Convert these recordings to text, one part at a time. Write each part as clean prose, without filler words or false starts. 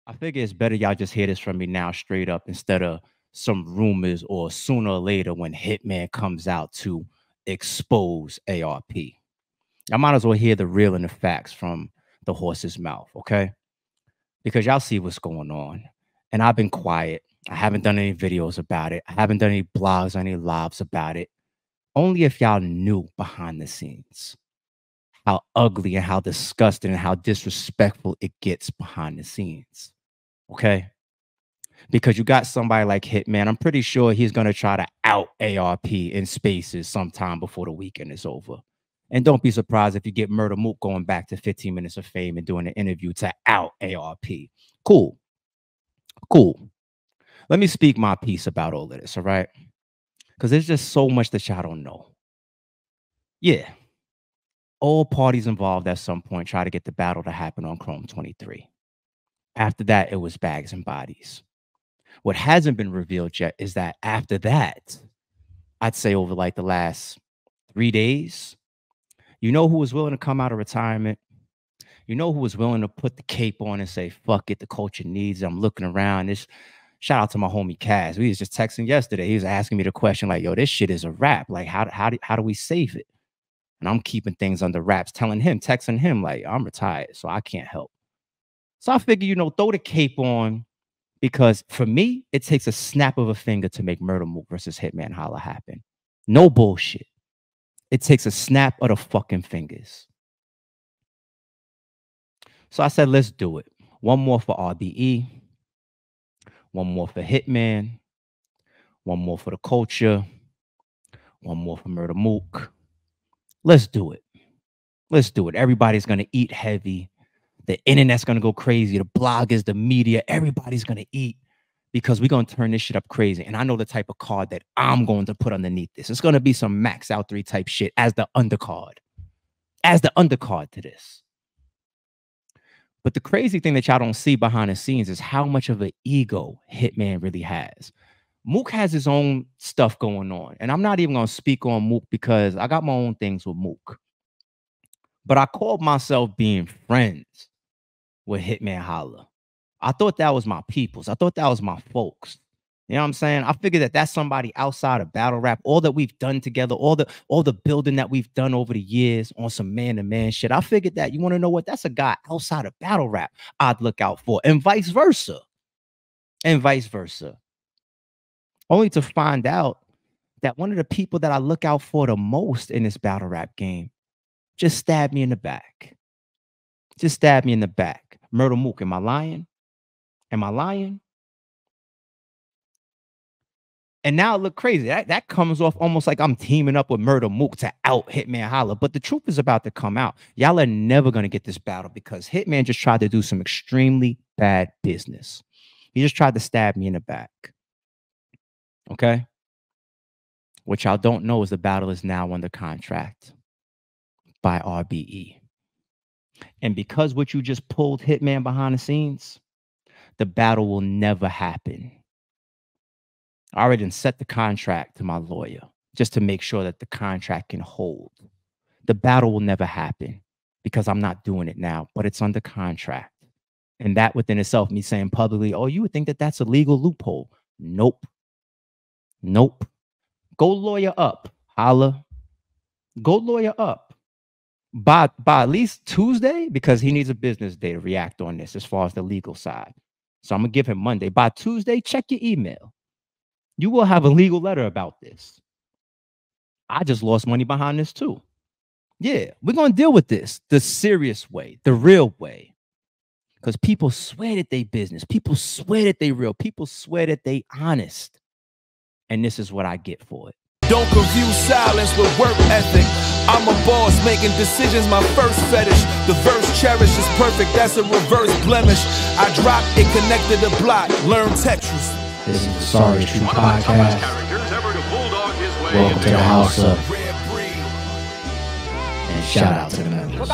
I figure it's better y'all just hear this from me now straight up instead of some rumors or sooner or later when Hitman comes out to expose ARP. I might as well hear the real and the facts from the horse's mouth, okay? Because y'all see what's going on. And I've been quiet. I haven't done any videos about it. I haven't done any blogs, any lives about it. Only if y'all knew behind the scenes how ugly and how disgusting and how disrespectful it gets behind the scenes. Okay? Because you got somebody like Hitman. I'm pretty sure he's going to try to out ARP in spaces sometime before the weekend is over. And don't be surprised if you get Murder Mook going back to 15 Minutes of Fame and doing an interview to out ARP. Cool. Cool. Let me speak my piece about all of this, all right? Because there's just so much that y'all don't know. Yeah. All parties involved at some point try to get the battle to happen on Chrome 23. After that, it was Bags and Bodies. What hasn't been revealed yet is that after that, I'd say over like the last 3 days, you know who was willing to come out of retirement? You know who was willing to put the cape on and say, fuck it, the culture needs it. I'm looking around. This shout out to my homie Kaz. We was just texting yesterday. He was asking me the question like, yo, this shit is a wrap. Like, how do we save it? And I'm keeping things under wraps, texting him like, I'm retired, so I can't help. So I figure, throw the cape on, because for me, it takes a snap of a finger to make Murder Mook versus Hitman Holla happen. No bullshit. It takes a snap of the fucking fingers. So I said, let's do it. One more for RBE. One more for Hitman. One more for the culture. One more for Murder Mook. Let's do it. Let's do it. Everybody's going to eat heavy. The internet's going to go crazy. The bloggers, the media, everybody's going to eat, because we're going to turn this shit up crazy. And I know the type of card that I'm going to put underneath this. It's going to be some Max Out 3 type shit as the undercard. As the undercard to this. But the crazy thing that y'all don't see behind the scenes is how much of an ego Hitman really has. Mook has his own stuff going on. And I'm not even going to speak on Mook because I got my own things with Mook. But I called myself being friends with Hitman Holla. I thought that was my peoples. I thought that was my folks. You know what I'm saying? I figured that that's somebody outside of battle rap, all that we've done together, all the building that we've done over the years on some man-to-man shit. I figured that, you want to know what? That's a guy outside of battle rap I'd look out for, and vice versa. And vice versa. Only to find out that one of the people that I look out for the most in this battle rap game just stabbed me in the back. Just stabbed me in the back. Murder Mook, am I lying? Am I lying? And now it look crazy. That comes off almost like I'm teaming up with Murder Mook to out Hitman Holla. But the truth is about to come out. Y'all are never going to get this battle because Hitman just tried to do some extremely bad business. He just tried to stab me in the back. Okay? What y'all don't know is the battle is now under contract by RBE. And because what you just pulled Hitman behind the scenes, the battle will never happen. I already set the contract to my lawyer just to make sure that the contract can hold. The battle will never happen because I'm not doing it now, but it's under contract. And that within itself, me saying publicly, oh, you would think that that's a legal loophole. Nope. Nope. Go lawyer up, Holla. Go lawyer up. By at least Tuesday, because he needs a business day to react on this as far as the legal side. So I'm going to give him Monday. By Tuesday, check your email. You will have a legal letter about this. I just lost money behind this too. Yeah, we're going to deal with this the serious way, the real way. Because people swear that they business. People swear that they real. People swear that they honest. And this is what I get for it. Don't confuse silence with work ethic. I'm a boss making decisions, my first fetish. The verse cherished is perfect, that's a reverse blemish. I drop it, connected to block, learn Tetris. This is the Sorry Street Podcast. Welcome to the house of and shout out to the members.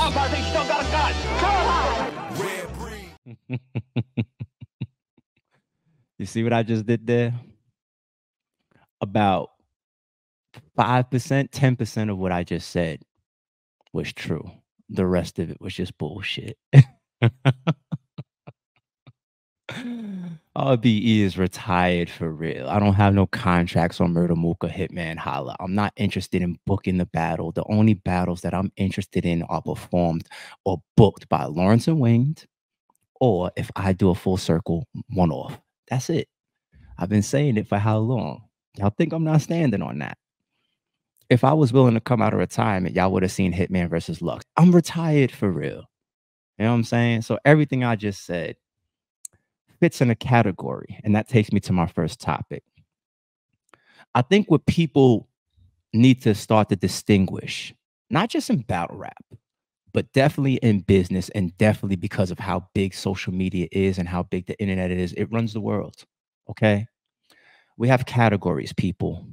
You see what I just did there? About 5%, 10% of what I just said was true. The rest of it was just bullshit. RBE is retired for real. I don't have no contracts on Murder Mook or Hitman Holla. I'm not interested in booking the battle. The only battles that I'm interested in are performed or booked by Lawrence and Winged, or if I do a full circle one-off. That's it. I've been saying it for how long? Y'all think I'm not standing on that? If I was willing to come out of retirement, y'all would have seen Hitman versus Lux. I'm retired for real. You know what I'm saying? So everything I just said fits in a category. And that takes me to my first topic. I think what people need to start to distinguish, not just in battle rap, but definitely in business, and definitely because of how big social media is and how big the internet is, it runs the world. Okay. We have categories, people.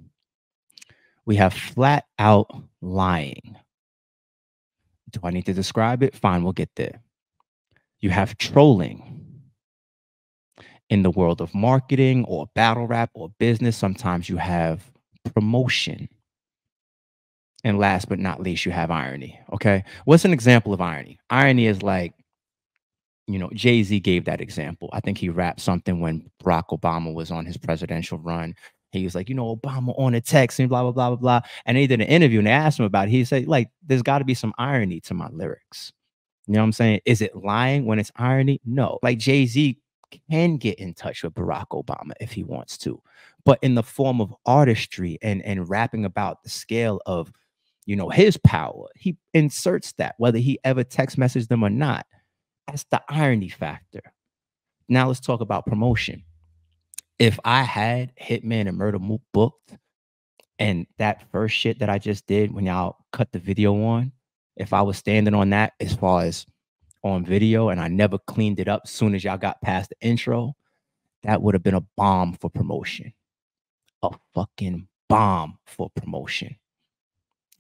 We have flat out lying. Do I need to describe it? Fine, we'll get there. You have trolling. In the world of marketing or battle rap or business, sometimes you have promotion. And last but not least, you have irony. Okay. What's an example of irony? Irony is like, you know, Jay-Z gave that example. I think he rapped something when Barack Obama was on his presidential run. He was like, you know, Obama on a text and blah, blah, blah, blah, blah. And he did an interview and they asked him about it. He said, like, there's got to be some irony to my lyrics. You know what I'm saying? Is it lying when it's irony? No. Like Jay-Z can get in touch with Barack Obama if he wants to, but in the form of artistry and rapping about the scale of, you know, his power, he inserts that, whether he ever text messaged them or not. That's the irony factor. Now let's talk about promotion. If I had Hitman and Murder Mook booked, and that first shit that I just did when y'all cut the video on, if I was standing on that as far as on video and I never cleaned it up as soon as y'all got past the intro, that would have been a bomb for promotion. A fucking bomb for promotion.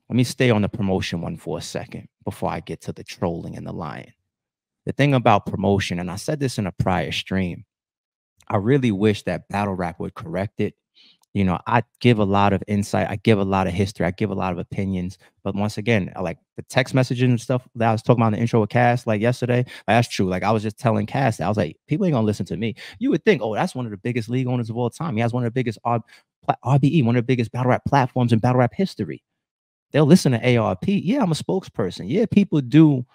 Let me stay on the promotion one for a second before I get to the trolling and the lying. The thing about promotion, and I said this in a prior stream, I really wish that battle rap would correct it. You know, I give a lot of insight. I give a lot of history. I give a lot of opinions. But once again, like the text messaging and stuff that I was talking about in the intro with Cass, like yesterday, like, that's true. Like I was just telling Cass that I was like, people ain't gonna listen to me. You would think, oh, that's one of the biggest league owners of all time. He has one of the biggest RBE, one of the biggest battle rap platforms in battle rap history. They'll listen to ARP. Yeah, I'm a spokesperson. Yeah, people do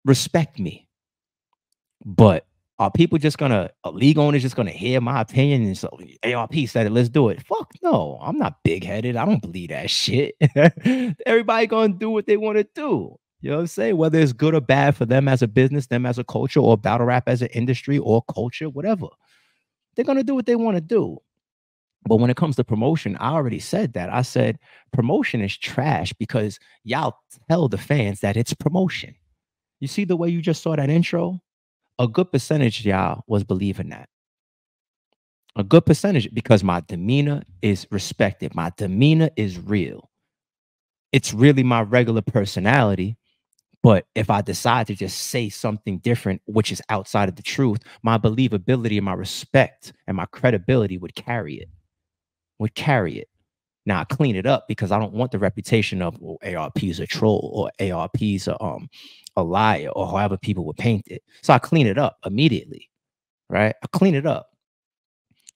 respect me. But are people just gonna, a league owner just gonna hear my opinion and so ARP said it, let's do it? Fuck no, I'm not big-headed. I don't believe that shit. Everybody gonna do what they want to do. You know what I'm saying? Whether it's good or bad for them as a business, them as a culture, or battle rap as an industry or culture, whatever. They're gonna do what they want to do. But when it comes to promotion, I already said that. I said promotion is trash because y'all tell the fans that it's promotion. You see the way you just saw that intro? A good percentage of y'all was believing that. A good percentage, because my demeanor is respected. My demeanor is real. It's really my regular personality. But if I decide to just say something different, which is outside of the truth, my believability and my respect and my credibility would carry it. Would carry it. Now I clean it up because I don't want the reputation of, well, ARP is a troll or ARP is a liar, or however people would paint it. So I clean it up immediately, right? I clean it up.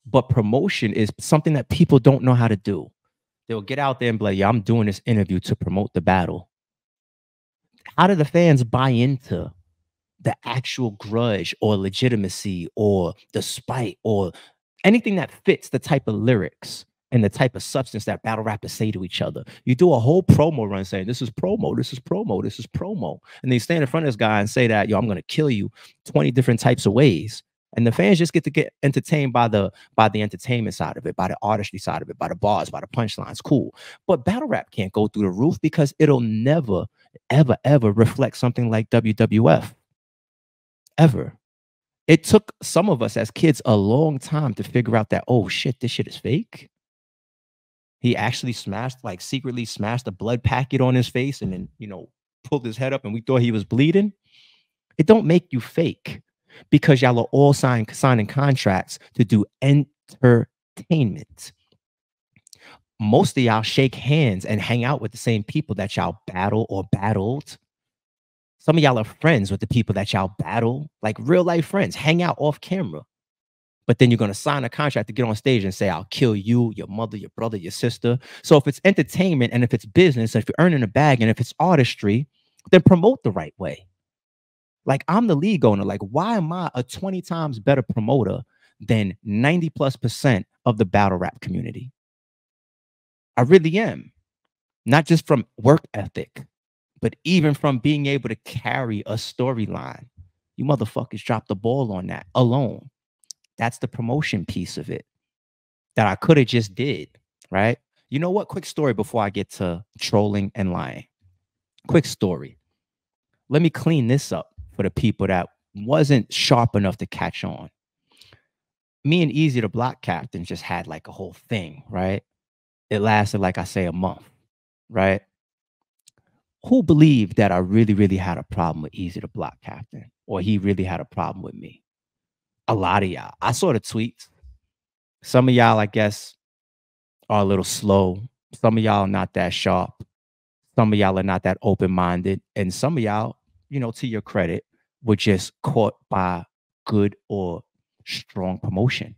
But promotion is something that people don't know how to do. They'll get out there and be like, yeah, I'm doing this interview to promote the battle. How do the fans buy into the actual grudge or legitimacy or the spite or anything that fits the type of lyrics and the type of substance that battle rappers say to each other? You do a whole promo run saying, this is promo, this is promo, this is promo. And they stand in front of this guy and say that, yo, I'm going to kill you 20 different types of ways. And the fans just get to get entertained by the entertainment side of it, by the artistry side of it, by the bars, by the punchlines. Cool. But battle rap can't go through the roof because it'll never, ever, ever reflect something like WWF. Ever. It took some of us as kids a long time to figure out that, oh shit, this shit is fake. He actually smashed, like secretly smashed a blood packet on his face and then, you know, pulled his head up and we thought he was bleeding. It don't make you fake because y'all are all signing contracts to do entertainment. Most of y'all shake hands and hang out with the same people that y'all battle or battled. Some of y'all are friends with the people that y'all battle, like real life friends, hang out off camera. But then you're going to sign a contract to get on stage and say, I'll kill you, your mother, your brother, your sister. So if it's entertainment and if it's business, and if you're earning a bag and if it's artistry, then promote the right way. Like, I'm the league owner. Like, why am I a 20 times better promoter than 90+% of the battle rap community? I really am. Not just from work ethic, but even from being able to carry a storyline. You motherfuckers dropped the ball on that alone. That's the promotion piece of it that I could have just did, right? You know what? Quick story before I get to trolling and lying. Quick story. Let me clean this up for the people that wasn't sharp enough to catch on. Me and Easy the Block Captain just had like a whole thing, right? It lasted, like I say, a month, right? Who believed that I really, really had a problem with Easy the Block Captain, or he really had a problem with me? A lot of y'all. I saw the tweets. Some of y'all, I guess, are a little slow. Some of y'all not that sharp. Some of y'all are not that open-minded. And some of y'all, you know, to your credit, were just caught by good or strong promotion.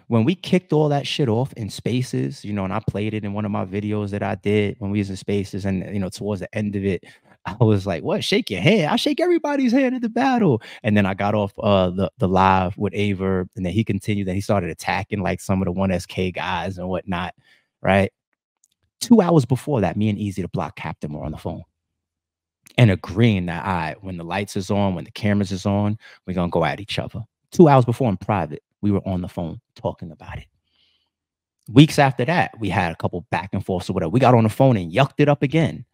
When we kicked all that shit off in Spaces, you know, and I played it in one of my videos that I did when we was in Spaces, and, you know, towards the end of it, I was like, what, shake your hand? I shake everybody's hand in the battle. And then I got off the live with Aver, and then he continued, and he started attacking like some of the 1SK guys and whatnot, right? 2 hours before that, me and Easy the Block Captain were on the phone and agreeing that, all right, when the lights is on, when the cameras is on, we're going to go at each other. 2 hours before in private, we were on the phone talking about it. Weeks after that, we had a couple back and forths or whatever. We got on the phone and yucked it up again.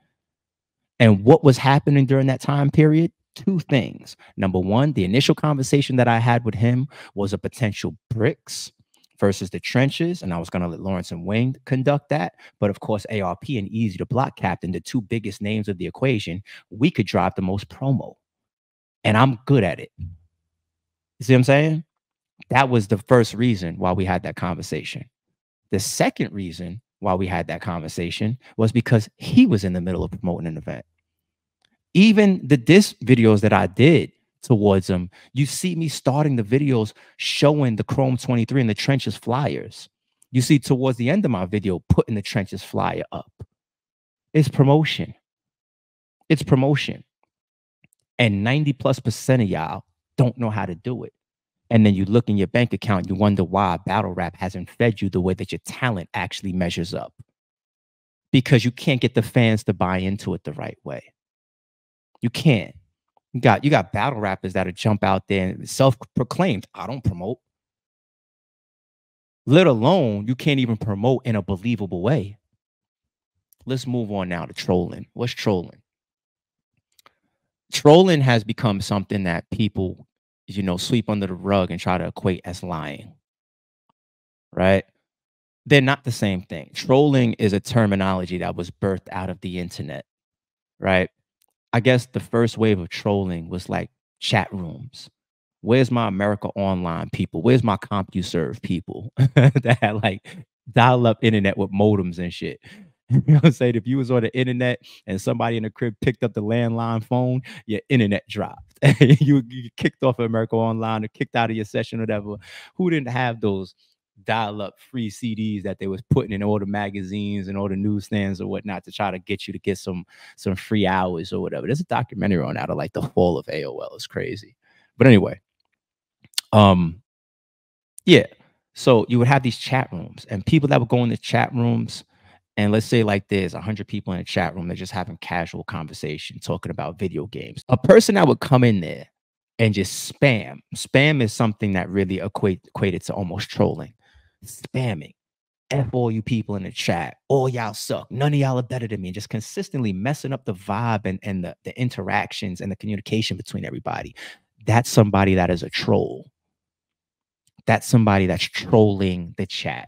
And what was happening during that time period? Two things. Number one, the initial conversation that I had with him was a potential bricks versus the trenches. And I was going to let Lawrence and Wayne conduct that. But of course, ARP and Easy the Block Captain, the two biggest names of the equation, we could drive the most promo. And I'm good at it. You see what I'm saying? That was the first reason why we had that conversation. The second reason why we had that conversation was because he was in the middle of promoting an event. Even the diss videos that I did towards him, you see me starting the videos showing the Chrome 23 and the Trenches flyers. You see towards the end of my video, putting the Trenches flyer up. It's promotion. It's promotion. And 90+% of y'all don't know how to do it. And then you look in your bank account, you wonder why battle rap hasn't fed you the way that your talent actually measures up. Because you can't get the fans to buy into it the right way. You can't. You got battle rappers that'll jump out there and self-proclaimed, I don't promote. Let alone, you can't even promote in a believable way. Let's move on now to trolling. What's trolling? Trolling has become something that people, you know, sweep under the rug and try to equate as lying, right? They're not the same thing. Trolling is a terminology that was birthed out of the internet, right? I guess the first wave of trolling was like chat rooms. Where's my America Online people? Where's my CompuServe people that had like dial-up internet with modems and shit? You know what I'm saying? If you was on the internet and somebody in the crib picked up the landline phone, your internet dropped. you kicked off of America Online or kicked out of your session or whatever. Who didn't have those dial-up free CDs that they was putting in all the magazines and all the newsstands or whatnot to try to get you to get some free hours or whatever? There's a documentary on that of like the fall of AOL. It's crazy. But anyway, yeah. So you would have these chat rooms and people that would go in the chat rooms. And let's say like there's 100 people in a chat room. They're just having casual conversation, talking about video games. A person that would come in there and just spam. Spam is something that really equated to almost trolling. Spamming. F all you people in the chat. All y'all suck. None of y'all are better than me. And just consistently messing up the vibe and the interactions and the communication between everybody. That's somebody that is a troll. That's somebody that's trolling the chat.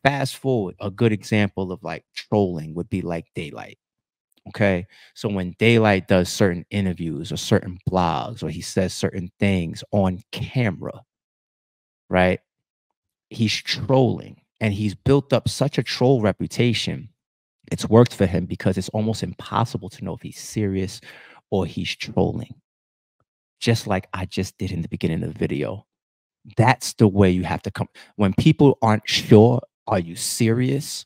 Fast forward, a good example of like trolling would be like Daylight. Okay. So when Daylight does certain interviews or certain blogs, or he says certain things on camera, right? He's trolling, and he's built up such a troll reputation. It's worked for him because it's almost impossible to know if he's serious or he's trolling. Just like I just did in the beginning of the video. That's the way you have to come. When people aren't sure, are you serious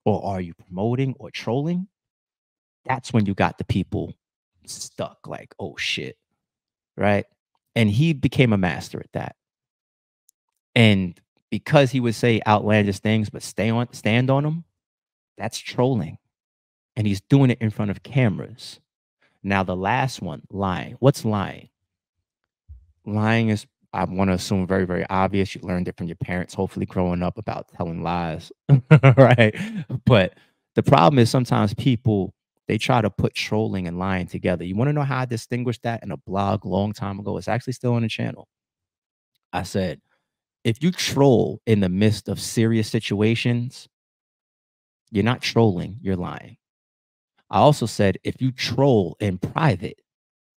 or are you promoting or trolling? That's when you got the people stuck like, oh shit, right? And he became a master at that. And because he would say outlandish things but stand on them, that's trolling. And he's doing it in front of cameras. Now the last one, lying. What's lying? Lying is, I want to assume, very, very obvious. You learned it from your parents, hopefully growing up, about telling lies, right? But the problem is sometimes people, they try to put trolling and lying together. You want to know how I distinguished that in a blog long time ago? It's actually still on the channel. I said, if you troll in the midst of serious situations, you're not trolling, you're lying. I also said, if you troll in private,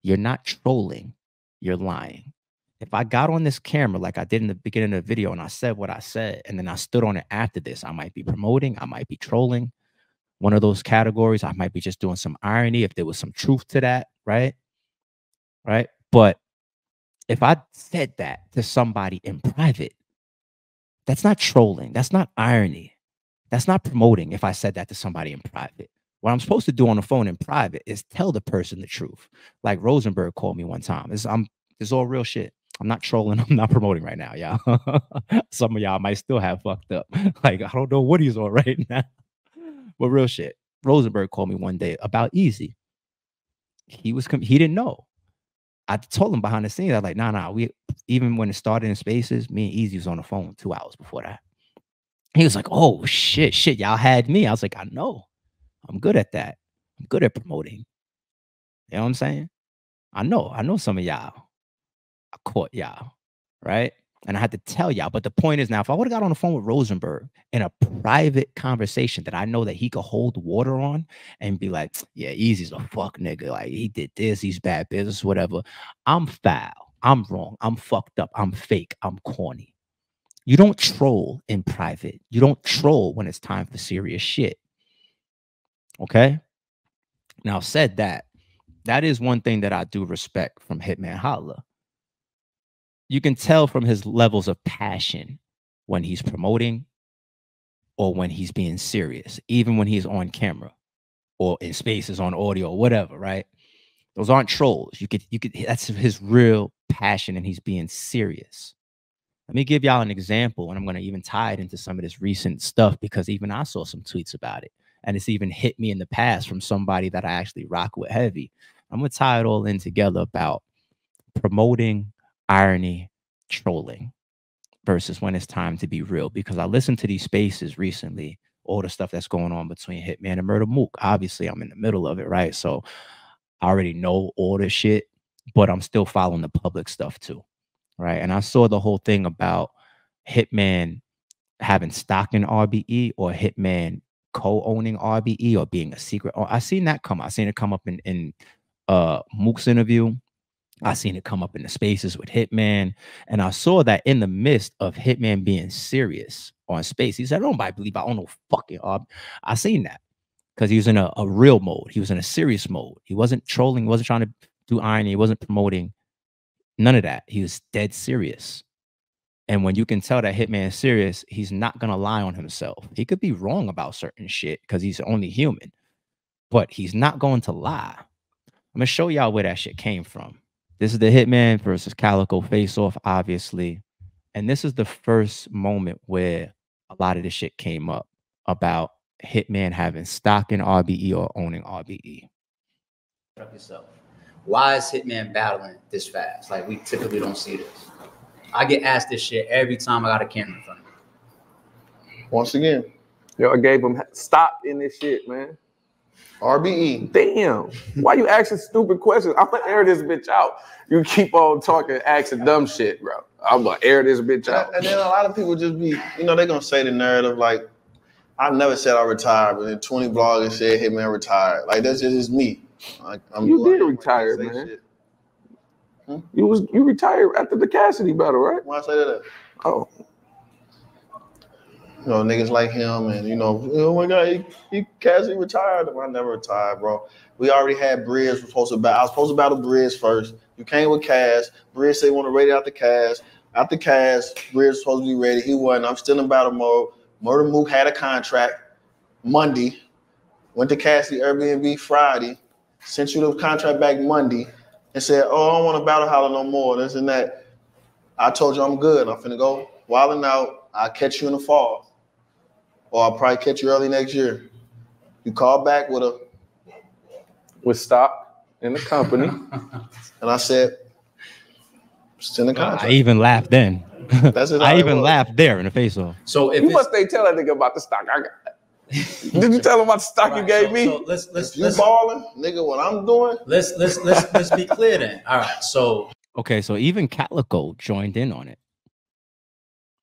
you're not trolling, you're lying. If I got on this camera like I did in the beginning of the video and I said what I said, and then I stood on it after this, I might be promoting, I might be trolling. One of those categories, I might be just doing some irony if there was some truth to that, right? Right? But if I said that to somebody in private, that's not trolling. That's not irony. That's not promoting if I said that to somebody in private. What I'm supposed to do on the phone in private is tell the person the truth. Like Rosenberg called me one time. It's all real shit. I'm not trolling. I'm not promoting right now, y'all. Some of y'all might still have fucked up. Like, I don't know what he's on right now. But real shit. Rosenberg called me one day about Easy. He didn't know. I told him behind the scenes, I was like, nah. Even when it started in Spaces, me and Easy was on the phone 2 hours before that. He was like, oh shit, y'all had me. I was like, I know. I'm good at that. I'm good at promoting. You know what I'm saying? I know some of y'all. I caught y'all, right? And I had to tell y'all. But the point is now, if I would have got on the phone with Rosenberg in a private conversation that I know that he could hold water on and be like, yeah, Easy's a fuck nigga. Like, he did this, he's bad business, whatever. I'm foul. I'm wrong. I'm fucked up. I'm fake. I'm corny. You don't troll in private. You don't troll when it's time for serious shit. Okay? Now, said that, that is one thing that I do respect from Hitman Holla. You can tell from his levels of passion when he's promoting or when he's being serious, even when he's on camera or in Spaces on audio or whatever, right? Those aren't trolls. You could, that's his real passion and he's being serious. Let me give y'all an example, and I'm going to even tie it into some of this recent stuff because even I saw some tweets about it. And it's even hit me in the past from somebody that I actually rock with heavy. I'm going to tie it all in together about promoting, irony, trolling versus when it's time to be real. Because I listened to these Spaces recently, all the stuff that's going on between Hitman and Murda Mook. Obviously, I'm in the middle of it, right? So I already know all this shit, but I'm still following the public stuff too, right? And I saw the whole thing about Hitman having stock in RBE or Hitman co-owning RBE or being a secret. I seen that come. I seen it come up in Mook's interview. I seen it come up in the Spaces with Hitman. And I saw that in the midst of Hitman being serious on Space. He said, I believe I own no fucking RBE. I seen that because he was in a real mode. He was in a serious mode. He wasn't trolling, wasn't trying to do irony, he wasn't promoting. None of that. He was dead serious. And when you can tell that Hitman is serious, he's not going to lie on himself. He could be wrong about certain shit because he's only human, but he's not going to lie. I'm going to show y'all where that shit came from. This is the Hitman versus Calico face-off, obviously. And this is the first moment where a lot of this shit came up about Hitman having stock in RBE or owning RBE. Yourself. Why is Hitman battling this fast? Like, we typically don't see this. I get asked this shit every time I got a camera in front of me. Once again, I gave him stop in this shit, man. RBE. Damn. Why you asking stupid questions? I'm gonna air this bitch out. You keep on talking, asking dumb shit, bro. I'm gonna air this bitch out. And then a lot of people just be, they're gonna say the narrative like, I never said I retired, but then 20 bloggers said Hitman retired. Like, that's just me. Like, you did retire, man. You retired after the Cassidy battle, right? Why I say that? Oh. Niggas like him and, oh my God, he Cassidy retired. I never retired, bro. We already had Briz. I was supposed to battle Briz first. You came with Cass. Briz said he want to rate out the Cass. After Cash, Bridge supposed to be ready. He wasn't. I'm still in battle mode. Murder Mook had a contract Monday. Went to Cassie Airbnb Friday. Sent you the contract back Monday and said, oh, I don't want to battle holler no more. This and that. I told you I'm good. I'm finna go wilding out. I'll catch you in the fall. Or I'll probably catch you early next year. You call back with stock in the company. And I said, still in the contract. I even laughed then. That's it. I even laughed there in the face off. So if you must ain't tell that nigga about the stock I got. Did you tell him about the stock you gave me? So let's balling, nigga. What I'm doing? Let's be clear then. All right. So okay. So even Calico joined in on it.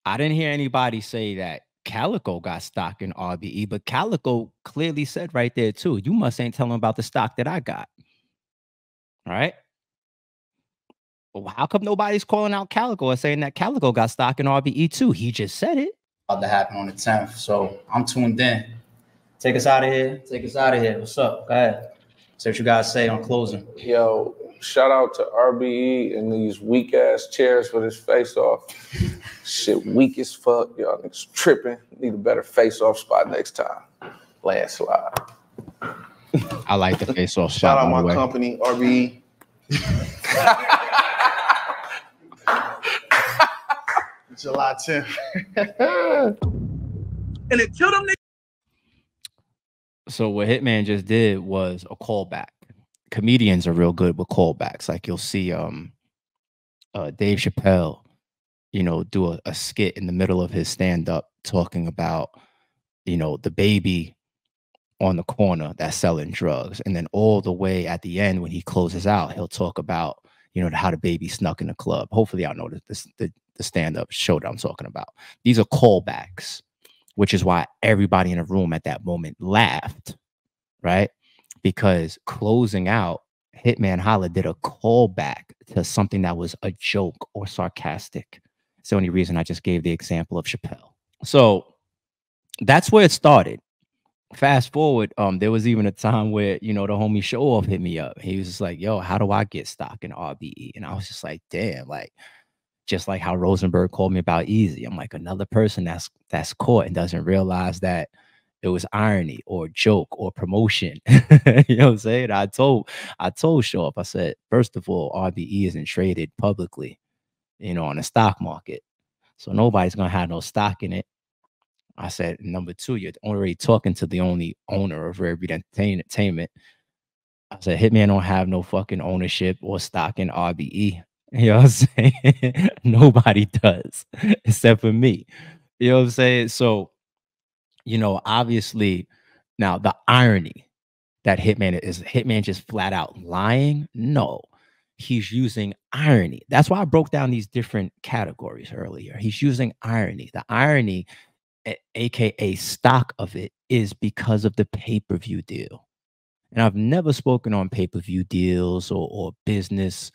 I didn't hear anybody say that Calico got stock in RBE, but Calico clearly said right there too, you must ain't telling about the stock that I got. All right. Well, how come nobody's calling out Calico or saying that Calico got stock in RBE too? He just said it. About to happen on the 10th. So I'm tuned in. Take us out of here. Take us out of here. What's up? Go ahead. Say what you guys say on closing. Yo, shout out to RBE and these weak ass chairs for this face off. Shit weak as fuck. Y'all niggas tripping. Need a better face off spot next time. Landslide. I like the face off Shout shot. out my company, RBE. July 10th. And it killed him. So what Hitman just did was a callback. Comedians are real good with callbacks. Like you'll see Dave Chappelle, you know, do a skit in the middle of his stand-up talking about, you know, the baby on the corner that's selling drugs. And then all the way at the end when he closes out, he'll talk about, you know, how the baby snuck in the club. Hopefully y'all know the stand-up show that I'm talking about. These are callbacks, which is why everybody in the room at that moment laughed, right? Because closing out, Hitman Holla did a callback to something that was a joke or sarcastic. It's the only reason I just gave the example of Chappelle. So that's where it started. Fast forward, there was even a time where, you know, the homie Show Off hit me up. He was just like, yo, how do I get stock in RBE? And I was just like, damn, like, just like how Rosenberg called me about Easy. I'm like, another person that's caught and doesn't realize that it was irony or joke or promotion. You know what I'm saying? I told Show Off, I said, first of all, RBE isn't traded publicly, you know, on the stock market. So nobody's gonna have no stock in it. I said, number two, you're already talking to the only owner of Rare Breed Entertainment. I said, Hitman don't have no fucking ownership or stock in RBE. You know what I'm saying? Nobody does except for me. You know what I'm saying? So, you know, obviously now the irony that Hitman just flat out lying. No, he's using irony. That's why I broke down these different categories earlier. He's using irony. The irony, AKA stock of it, is because of the pay-per-view deal. And I've never spoken on pay-per-view deals or business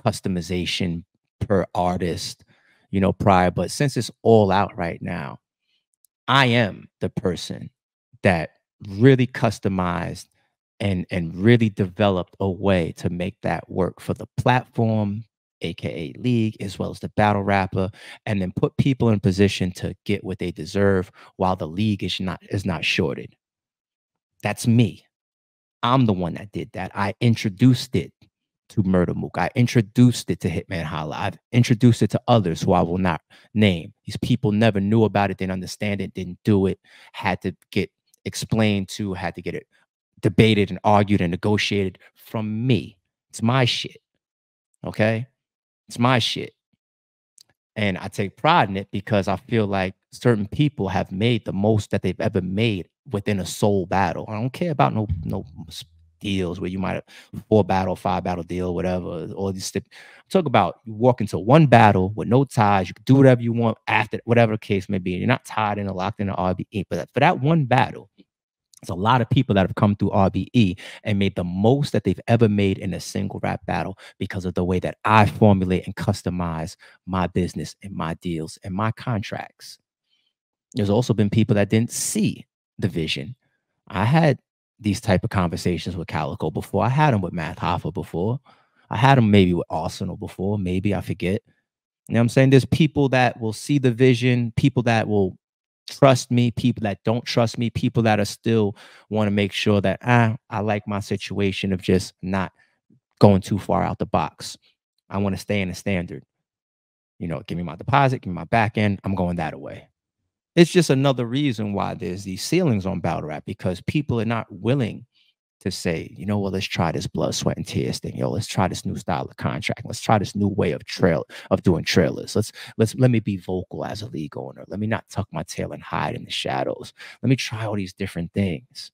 customization per artist, you know, prior. But since it's all out right now, I am the person that really customized and really developed a way to make that work for the platform, aka league, as well as the battle rapper, and then put people in position to get what they deserve while the league is not shorted. That's me. I'm the one that did that. I introduced it to Murder Mook. I introduced it to Hitman Holla. I've introduced it to others who I will not name. These people never knew about it, didn't understand it, didn't do it, had to get explained to, had to get it debated and argued and negotiated from me. It's my shit. Okay? It's my shit. And I take pride in it because I feel like certain people have made the most that they've ever made within a soul battle. I don't care about no deals where you might have 4-battle, 5-battle deal, whatever. All these talk about you walk into one battle with no ties. You can do whatever you want after whatever the case may be. You're not tied in or locked in an RBE. But for that one battle, there's a lot of people that have come through RBE and made the most that they've ever made in a single rap battle because of the way that I formulate and customize my business and my deals and my contracts. There's also been people that didn't see the vision. I had these type of conversations with Calico before. I had them with Math Hoffa before. I had them maybe with Arsenal before. Maybe, I forget. You know what I'm saying? There's people that will see the vision, people that will trust me, people that don't trust me, people that are still want to make sure that I like my situation of just not going too far out the box. I want to stay in the standard. You know, give me my deposit, give me my back end. I'm going that away. It's just another reason why there's these ceilings on battle rap, because people are not willing to say, you know what, let's try this blood, sweat, and tears thing. Yo, let's try this new style of contract. Let's try this new way of doing trailers. Let me be vocal as a league owner. Let me not tuck my tail and hide in the shadows. Let me try all these different things.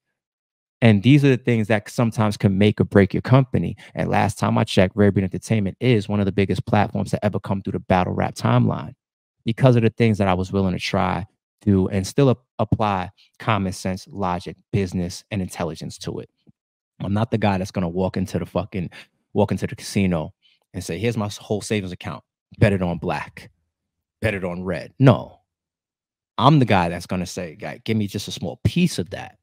And these are the things that sometimes can make or break your company. And last time I checked, Rare Breed Entertainment is one of the biggest platforms to ever come through the battle rap timeline because of the things that I was willing to try, do, and still apply common sense, logic, business, and intelligence to it. I'm not the guy that's going to walk into the casino and say, here's my whole savings account, bet it on black, bet it on red. No, I'm the guy that's going to say, guy, give me just a small piece of that.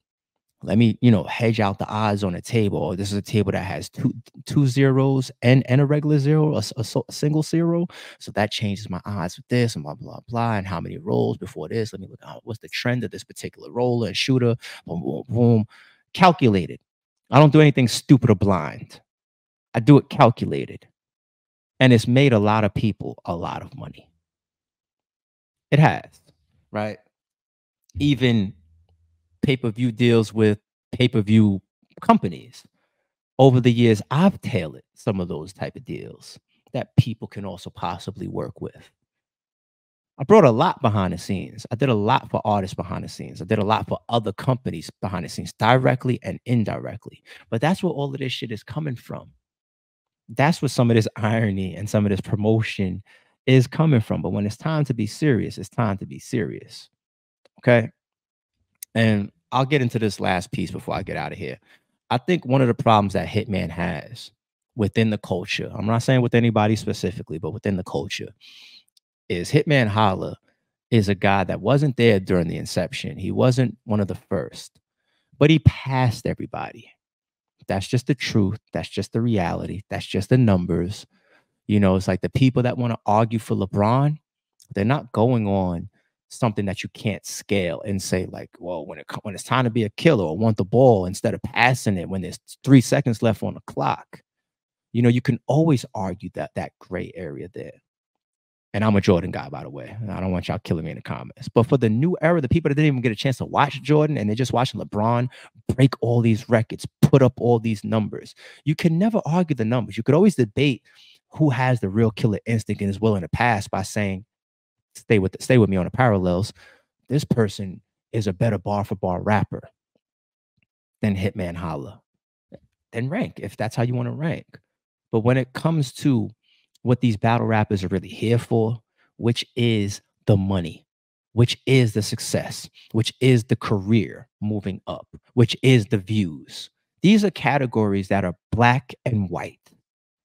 Let me, hedge out the odds on a table. Or this is a table that has two zeros and a regular zero, a single zero. So that changes my odds with this and blah, blah, blah. And how many rolls before this? Let me look at what's the trend of this particular roller and shooter. Boom, boom, boom. Calculated. I don't do anything stupid or blind. I do it calculated. And it's made a lot of people a lot of money. It has, right? Even pay-per-view deals with pay-per-view companies. Over the years, I've tailored some of those type of deals that people can also possibly work with. I brought a lot behind the scenes. I did a lot for artists behind the scenes. I did a lot for other companies behind the scenes, directly and indirectly. But that's where all of this shit is coming from. That's where some of this irony and some of this promotion is coming from. But when it's time to be serious, it's time to be serious. Okay? And I'll get into this last piece before I get out of here. I think one of the problems that Hitman has within the culture, I'm not saying with anybody specifically, but within the culture, is Hitman Holla is a guy that wasn't there during the inception. He wasn't one of the first, but he passed everybody. That's just the truth. That's just the reality. That's just the numbers. It's like the people that want to argue for LeBron, they're not going on something that you can't scale and say like, well, when it's time to be a killer or want the ball instead of passing it when there's 3 seconds left on the clock, you can always argue that gray area there. And I'm a Jordan guy, by the way. I don't want y'all killing me in the comments. But for the new era, the people that didn't even get a chance to watch Jordan and they're just watching LeBron break all these records, put up all these numbers, you can never argue the numbers. You could always debate who has the real killer instinct and is willing to pass by saying, stay with me on the parallels. This person is a better bar for bar rapper than Hitman Holla. Then rank, if that's how you want to rank. But when it comes to what these battle rappers are really here for, which is the money, which is the success, which is the career moving up, which is the views. These are categories that are black and white,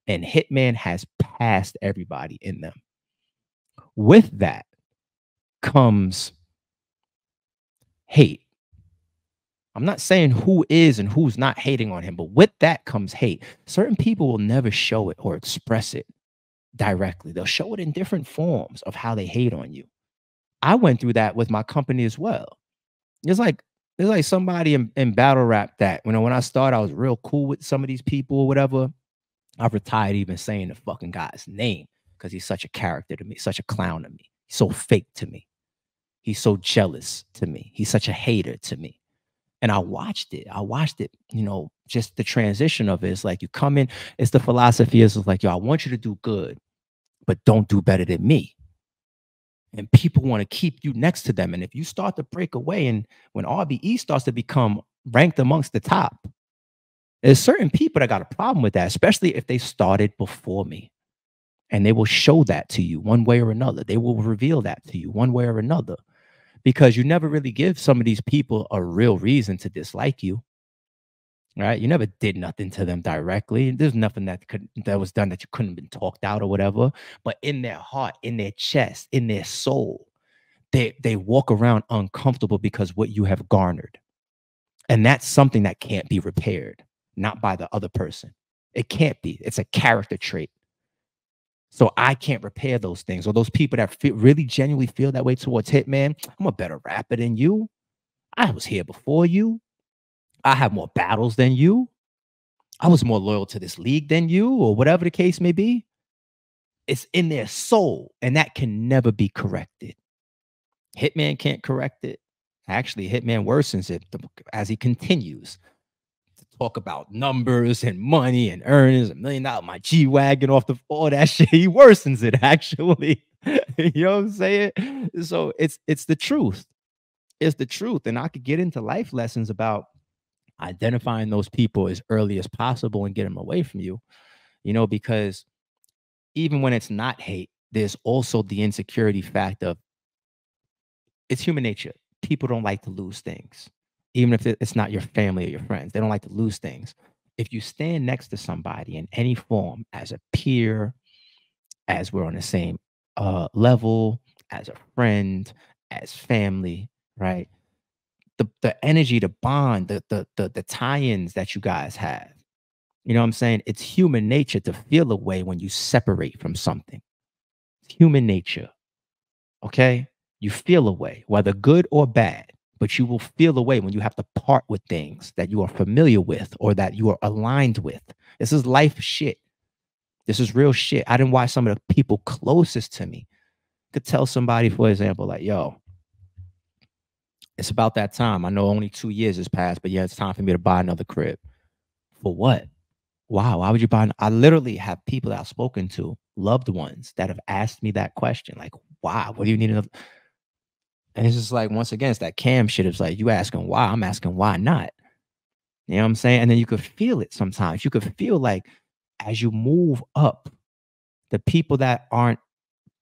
and Hitman has passed everybody in them. With that comes hate. I'm not saying who is and who's not hating on him, but with that comes hate. Certain people will never show it or express it directly. They'll show it in different forms of how they hate on you. I went through that with my company as well. There's like somebody in battle rap that, when I started, I was real cool with some of these people or whatever. I've retired even saying the fucking guy's name because he's such a character to me, such a clown to me. He's so fake to me. He's so jealous to me. He's such a hater to me. And I watched it, just the transition of it. It's like you come in, it's the philosophy is like, yo, I want you to do good, but don't do better than me. And people want to keep you next to them. And if you start to break away, and when RBE starts to become ranked amongst the top, there's certain people that got a problem with that, especially if they started before me. And they will show that to you one way or another. They will reveal that to you one way or another. Because you never really give some of these people a real reason to dislike you, right? You never did nothing to them directly. There's nothing that was done that you couldn't have been talked out or whatever. But in their heart, in their chest, in their soul, they walk around uncomfortable because what you have garnered. And that's something that can't be repaired, not by the other person. It can't be. It's a character trait. So I can't repair those things. Or those people that really genuinely feel that way towards Hitman, I'm a better rapper than you. I was here before you. I have more battles than you. I was more loyal to this league than you, or whatever the case may be. It's in their soul, and that can never be corrected. Hitman can't correct it. Actually, Hitman worsens it as he continues to talk about numbers and money and earnings, $1 million, my G-Wagon off all that shit. He worsens it, actually. You know what I'm saying? So it's the truth. It's the truth. And I could get into life lessons about identifying those people as early as possible and get them away from you, because even when it's not hate, there's also the insecurity fact of it's human nature. People don't like to lose things, even if it's not your family or your friends. They don't like to lose things. If you stand next to somebody in any form, as a peer, as we're on the same level, as a friend, as family, right? The energy, the bond, the tie-ins that you guys have. You know what I'm saying? It's human nature to feel a way when you separate from something. It's human nature. Okay? You feel a way, whether good or bad, but you will feel a way when you have to part with things that you are familiar with or that you are aligned with. This is life shit. This is real shit. I didn't watch some of the people closest to me. Could tell somebody, for example, like, yo, it's about that time. I know only 2 years has passed, but yeah, it's time for me to buy another crib. For what? Wow, why would you buy? I literally have people that I've spoken to, loved ones, that have asked me that question. Like, why? What do you need another? And it's just like, once again, it's that Cam shit. It's like, you asking why, I'm asking why not. You know what I'm saying? And then you could feel it sometimes. You could feel like as you move up, the people that aren't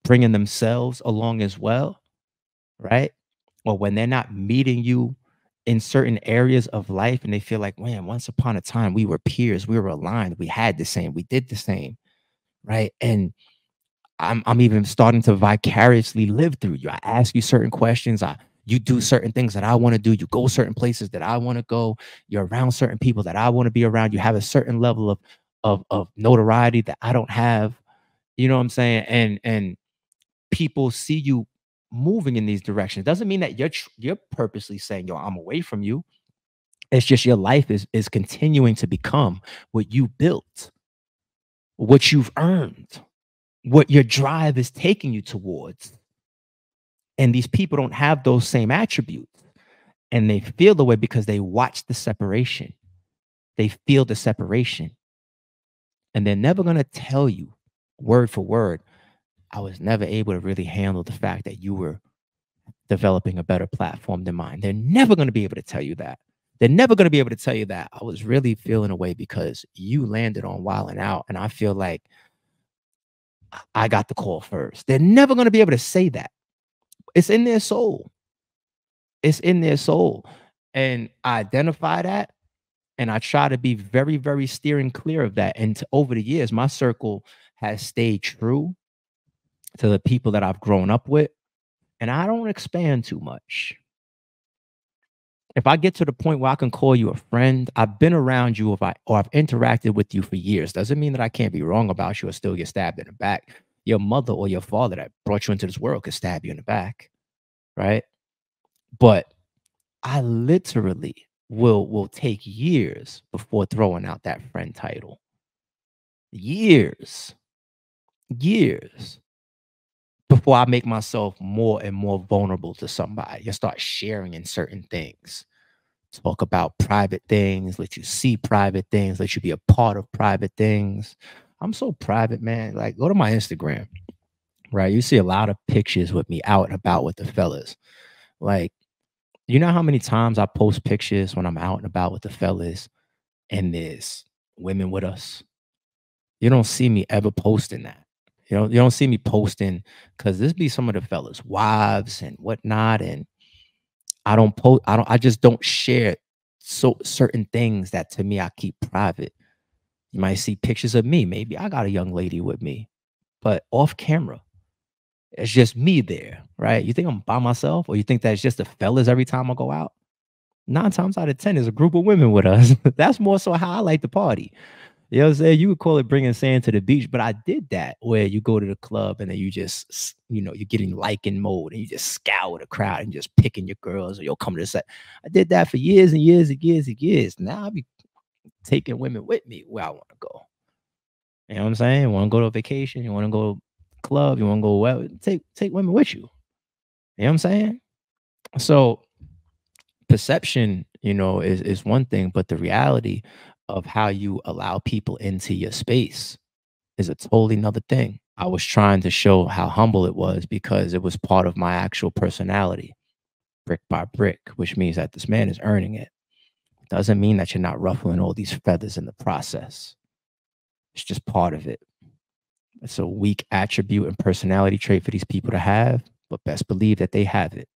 bringing themselves along as well, right? Or when they're not meeting you in certain areas of life and they feel like, man, once upon a time, we were peers, we were aligned, we had the same, we did the same, right? And I'm even starting to vicariously live through you. I ask you certain questions. You do certain things that I want to do. You go certain places that I want to go. You're around certain people that I want to be around. You have a certain level of notoriety that I don't have. You know what I'm saying? And people see you moving in these directions. It doesn't mean that you're purposely saying, yo, I'm away from you. It's just your life is continuing to become what you built, what you've earned, what your drive is taking you towards. And these people don't have those same attributes. And they feel the way because they watch the separation. They feel the separation. And they're never going to tell you word for word, I was never able to really handle the fact that you were developing a better platform than mine. They're never going to be able to tell you that. They're never going to be able to tell you that I was really feeling a way because you landed on Wild 'N Out. And I feel like I got the call first. They're never going to be able to say that. It's in their soul. It's in their soul. And I identify that. And I try to be very, very steering clear of that. And over the years, my circle has stayed true to the people that I've grown up with. And I don't expand too much. If I get to the point where I can call you a friend, I've been around you or I've interacted with you for years. Doesn't mean that I can't be wrong about you or still get stabbed in the back. Your mother or your father that brought you into this world could stab you in the back, right? But I literally will take years before throwing out that friend title. Years before I make myself more and more vulnerable to somebody and start sharing in certain things. Talk about private things, let you see private things, let you be a part of private things. I'm so private, man. Like, go to my Instagram, right? You see a lot of pictures with me out and about with the fellas. Like, you know how many times I post pictures when I'm out and about with the fellas and there's women with us? You don't see me ever posting that. You don't see me posting because this be some of the fellas' wives and whatnot. And I just don't share certain things that to me I keep private. You might see pictures of me. Maybe I got a young lady with me, but off camera, it's just me there, right? You think I'm by myself, or you think that it's just the fellas every time I go out? 9 times out of 10, there's a group of women with us. That's more so how I like to party. You know what I'm saying? You would call it bringing sand to the beach, but I did that where you go to the club and then you just, you know, you're getting liking mode and you just scour the crowd and just picking your girls or you'll come to the set. I did that for years and years and years and years. Now I be taking women with me where I want to go. You know what I'm saying? You want to go to a vacation, you want to go to a club, you want to go well, take women with you. You know what I'm saying? So perception, you know, is one thing, but the reality of how you allow people into your space is a totally another thing. I was trying to show how humble it was because it was part of my actual personality, brick by brick, which means that this man is earning it. Doesn't mean that you're not ruffling all these feathers in the process. It's just part of it. It's a weak attribute and personality trait for these people to have, but best believe that they have it.